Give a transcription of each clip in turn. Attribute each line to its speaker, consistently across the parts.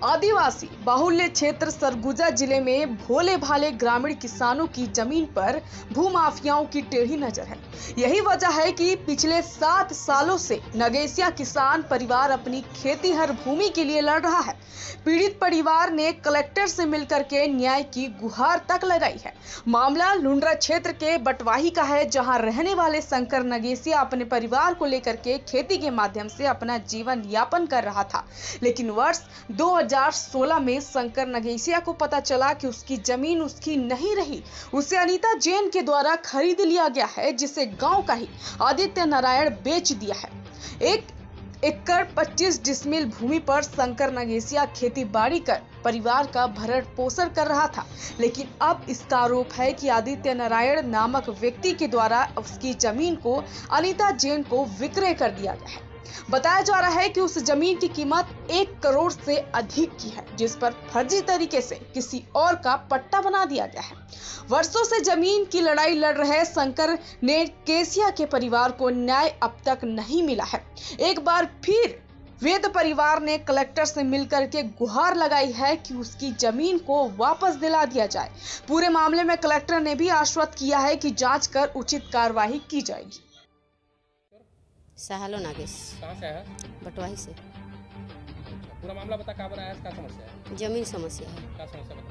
Speaker 1: आदिवासी बाहुल्य क्षेत्र सरगुजा जिले में भोले भाले ग्रामीण किसानों की जमीन पर भूमाफियाओं की टेढ़ी नजर है। यही वजह है कि पिछले 7 सालों से नगेसिया किसान परिवार अपनी खेतीहर भूमि के लिए लड़ रहा है। पीड़ित परिवार ने कलेक्टर से मिलकर के न्याय की गुहार तक लगाई है। मामला लुंड्रा क्षेत्र के बटवाही का है, जहां रहने वाले शंकर नगेसिया अपने परिवार को लेकर के खेती के माध्यम से अपना जीवन यापन कर रहा था। लेकिन वर्ष 2016 में शंकर नगेसिया को पता चला कि उसकी जमीन उसकी नहीं रही, उसे अनीता जैन के द्वारा खरीद लिया गया है, जिसे गांव का ही आदित्य नारायण बेच दिया है। 1 एकड़ 25 डिसमिल भूमि पर शंकर नगेसिया खेती बाड़ी कर परिवार का भरण पोषण कर रहा था। लेकिन अब इसका आरोप है कि आदित्य नारायण नामक व्यक्ति के द्वारा उसकी जमीन को अनीता जैन को विक्रय कर दिया गया है। बताया जा रहा है कि उस जमीन की कीमत 1 करोड़ से अधिक की है, जिस पर फर्जी तरीके से किसी और का पट्टा बना दिया गया है। वर्षों से जमीन की लड़ाई लड़ रहे शंकर नगेसिया के परिवार को न्याय अब तक नहीं मिला है। एक बार फिर वेद परिवार ने कलेक्टर से मिलकर के गुहार लगाई है कि उसकी जमीन को वापस दिला दिया जाए। पूरे मामले में कलेक्टर ने भी आश्वस्त किया है कि जांच कर उचित कार्यवाही की जाएगी।
Speaker 2: साहलो नागेश।
Speaker 3: कहाँ से है?
Speaker 2: बटवाही से।
Speaker 3: पूरा मामला बता, क्या बनाया है, क्या समस्या है?
Speaker 2: जमीन समस्या है।
Speaker 3: क्या समस्या बता?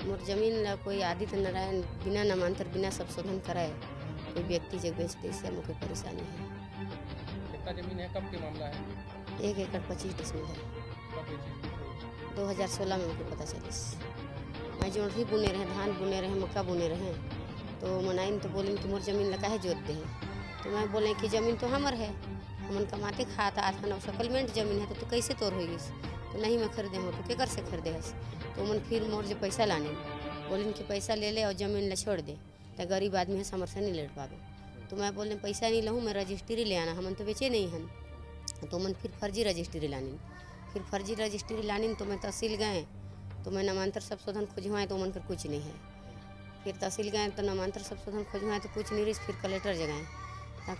Speaker 2: मोर जमीन ला कोई आदित्य नारायण बिना नामांतर बिना संशोधन कराए कोई व्यक्ति जग बेच दे, इससे मुझे परेशानी है।
Speaker 3: कितना जमीन है, कब के मामला है?
Speaker 2: 1 एकड़ 25 डिसमिल है।
Speaker 3: कब बेची?
Speaker 2: 2016 में मुझे पता चलिस। मैं जोड़ी बुने रहे, धान बुने रहे, मक्का बुने रहे, तो मनाइन तो बोली कि मोर जमीन लगा है जोत दे। तो मैं बोले कि ज़मीन तो हमर है, हमन कमाते खाता था ना, सेटलमेंट जमीन है तो कैसे तोड़ होगी? तो नहीं मैं खरीदे हो तो केकर से खरीदे है? तो मन फिर मोर जो पैसा लाने बोलिन कि पैसा ले ले और ज़मीन ला छोड़ दे, तो गरीब आदमी है समर से नहीं लड़ पावे। तो मैं बोले पैसा नहीं लूँ, मैं रजिस्ट्री ले आना, हमन तो बेचे नहीं हन। तो मन फिर फर्जी रजिस्ट्री लानी, फिर फर्जी रजिस्ट्री लानी तो मैं तहसील गए, तो मैं नामांतर संशोधन खोजवाएँ तो मन कर कुछ नहीं है। फिर तहसील गए तो नामांतर संशोधन खोजवाएँ तो कुछ नहीं रही। फिर कलेक्टर जगह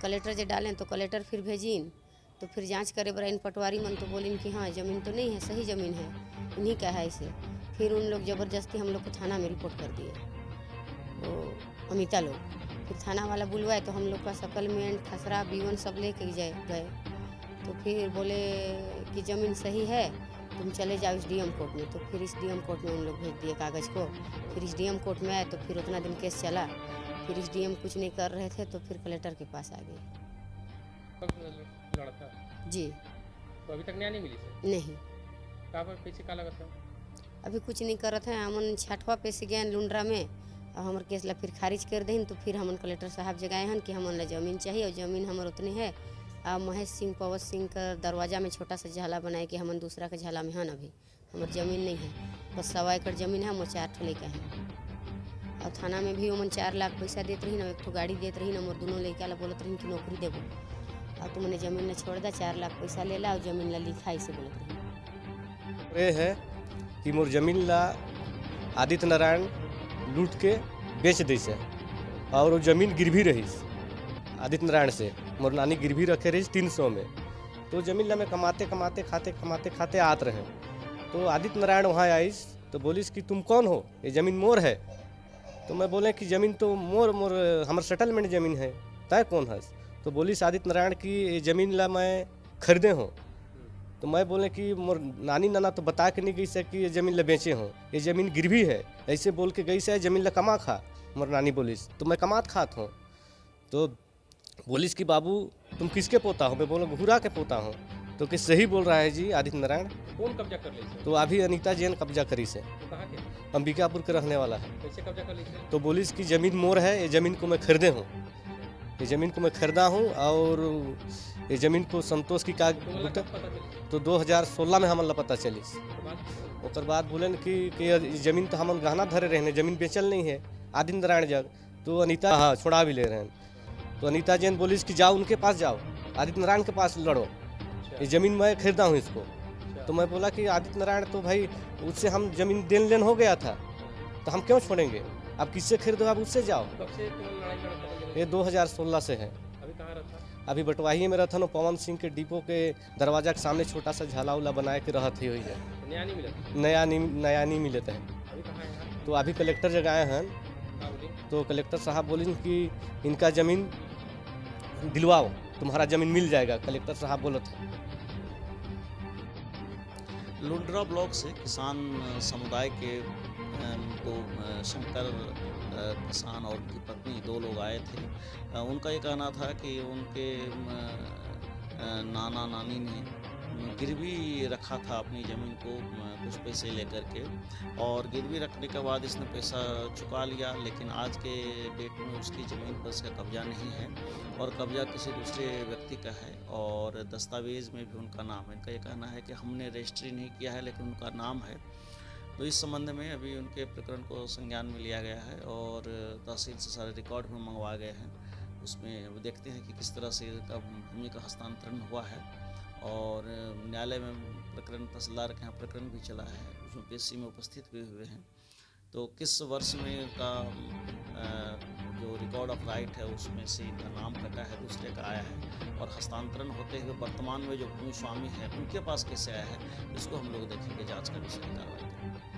Speaker 2: कलेक्टर जो डालें तो कलेक्टर फिर भेजीन, तो फिर जांच करे बरा इन पटवारी मन तो बोलिन कि हाँ ज़मीन तो नहीं है, सही ज़मीन है, इन्हीं का है इसे। फिर उन लोग ज़बरदस्ती हम लोग को थाना में रिपोर्ट कर दिए, तो अमिता लोग। फिर थाना वाला बुलवाए तो हम लोग का सेटलमेंट खसरा बीवन सब लेके गए। तो फिर बोले कि ज़मीन सही है, तुम चले जाओ इस डीएम कोर्ट में। तो फिर इस डीएम कोर्ट में उन लोग भेज दिए कागज़ को। फिर इस डीएम कोर्ट में आए तो फिर उतना दिन केस चला। फिर इस डीएम कुछ नहीं कर रहे थे तो फिर कलेक्टर के पास आ गए।
Speaker 3: कब लड़ा था?
Speaker 2: जी।
Speaker 3: तो अभी तक न्याय नहीं मिली से?
Speaker 2: नहीं,
Speaker 3: कहाँ पर पैसे का लगा था?
Speaker 2: अभी कुछ नहीं कर रहे थे। हमन 6ठवा पे से गए लुंड्रा में और हमारे केस ला फिर खारिज कर दें। तो फिर हमन कलेक्टर साहब जगह हन कि हमन ला जमीन चाहिए और ज़मीन हमार उतनी है। और महेश सिंह पवन सिंह का दरवाजा में छोटा सा झाला बनाए कि हमन दूसरा के झाला में हन। अभी हमार ज़मीन नहीं है, बस 1.25 एकड़ ज़मीन है, हम 4 ठो लेके हैं। और थाना में भी उमन 4 लाख पैसा देते रही ना, 1 ठो गाड़ी देते रही ना, मोर दोनों लड़का ला बोलत रही कि नौकरी देबो और तुमने जमीन ला छोड़ दा, 4 लाख पैसा ले ला और जमीन ला लिखा से बोलत रही।
Speaker 4: ये है कि मोर जमीन ला आदित्य नारायण लूट के बेच दी से, और वो जमीन गिरवी रही आदित्य नारायण से। मोर नानी गिरवी रखे रही 300 में। तो जमीन ला मैं कमाते खाते आत रहे। तो आदित्य नारायण वहाँ आईस तो बोलिस कि तुम कौन हो, ये ज़मीन मोर है। तो मैं बोले कि ज़मीन तो मोर हमार सेटलमेंट ज़मीन है, तय कौन है? तो बोलिस आदित्य नारायण की ज़मीन ला मैं खरीदे हूँ। तो मैं बोले कि मोर नानी नाना तो बता के नहीं गई से कि ये ज़मीन ला बेचे हूँ, ये ज़मीन गिरवी है, ऐसे बोल के गई से ज़मीन ला कमा खा। मोर नानी बोलिस तो मैं कमात खात हूँ। तो बोलिस कि बाबू तुम किसके पोता हो? मैं बोला घूरा के पोता हूँ। तो कि सही बोल रहा है जी आदित्य नारायण।
Speaker 3: कौन कब्जा कर ली?
Speaker 4: तो अभी अनीता जैन कब्जा करी से।
Speaker 3: तो कहाँ के?
Speaker 4: अंबिकापुर के रहने वाला है।
Speaker 3: कैसे कब्जा कर ली?
Speaker 4: तो बोलिस कि ज़मीन मोर है, ये ज़मीन को मैं खरीदे हूँ, ये ज़मीन को मैं खरीदा हूँ और ये ज़मीन को संतोष की काग। तो 2016 में हमन ला पता चलिस। उसके बाद बोले कि ज़मीन तो हमन गहना धरे रहे, ज़मीन बेचल नहीं है आदित्य नारायण जग। तो अनीता हाँ छोड़ा भी ले रहे हैं। तो अनीता जैन बोलिस कि जाओ उनके पास, जाओ आदित्य नारायण के पास लड़ो, ये ज़मीन मैं खरीदा हूँ इसको। तो मैं बोला कि आदित्य नारायण तो भाई उससे हम ज़मीन देन लेन हो गया था, तो हम क्यों छोड़ेंगे? आप किससे खरीदो, आप उससे जाओ।
Speaker 3: कब से लड़ाई लड़ते?
Speaker 4: ये 2016 से है।
Speaker 3: अभी कहाँ रहता?
Speaker 4: अभी बटवाही में रहता ना पवन सिंह के डिपो के दरवाजा के सामने छोटा सा झाला उला बना के रहते हुई है।
Speaker 3: नया नहीं मिला?
Speaker 4: नया नहीं मिलता है।
Speaker 3: अभी कहाँ है यहाँ?
Speaker 4: तो अभी कलेक्टर जगह आए हैं,
Speaker 3: कहाँ बोली?
Speaker 4: तो कलेक्टर साहब बोले कि इनका ज़मीन दिलवाओ, तुम्हारा ज़मीन मिल जाएगा, कलेक्टर साहब बोले थे।
Speaker 5: लुंड्रा ब्लॉक से किसान समुदाय के दो शंकर किसान और उनकी पत्नी 2 लोग आए थे। उनका ये कहना था कि उनके नाना नानी ने गिरवी रखा था अपनी ज़मीन को कुछ पैसे लेकर के, और गिरवी रखने के बाद इसने पैसा चुका लिया, लेकिन आज के डेट में उसकी ज़मीन पर उसका कब्जा नहीं है और कब्जा किसी दूसरे व्यक्ति का है, और दस्तावेज़ में भी उनका नाम है। इनका ये कहना है कि हमने रजिस्ट्री नहीं किया है लेकिन उनका नाम है। तो इस संबंध में अभी उनके प्रकरण को संज्ञान में लिया गया है और तहसील से सारे रिकॉर्ड भी मंगवा गए हैं। उसमें अब देखते हैं कि किस तरह से इसका भूमि का हस्तांतरण हुआ है, और न्यायालय में प्रकरण तहसीलदार के यहाँ प्रकरण भी चला है, उसमें पेशी में उपस्थित भी हुए हैं। तो किस वर्ष में इनका जो रिकॉर्ड ऑफ राइट है उसमें से इनका नाम कटा है, दूसरे का आया है, और हस्तांतरण होते हुए वर्तमान में जो भूमि स्वामी है उनके पास कैसे आया है, इसको हम लोग देखेंगे, जांच का विषय कार्रवाई करेंगे।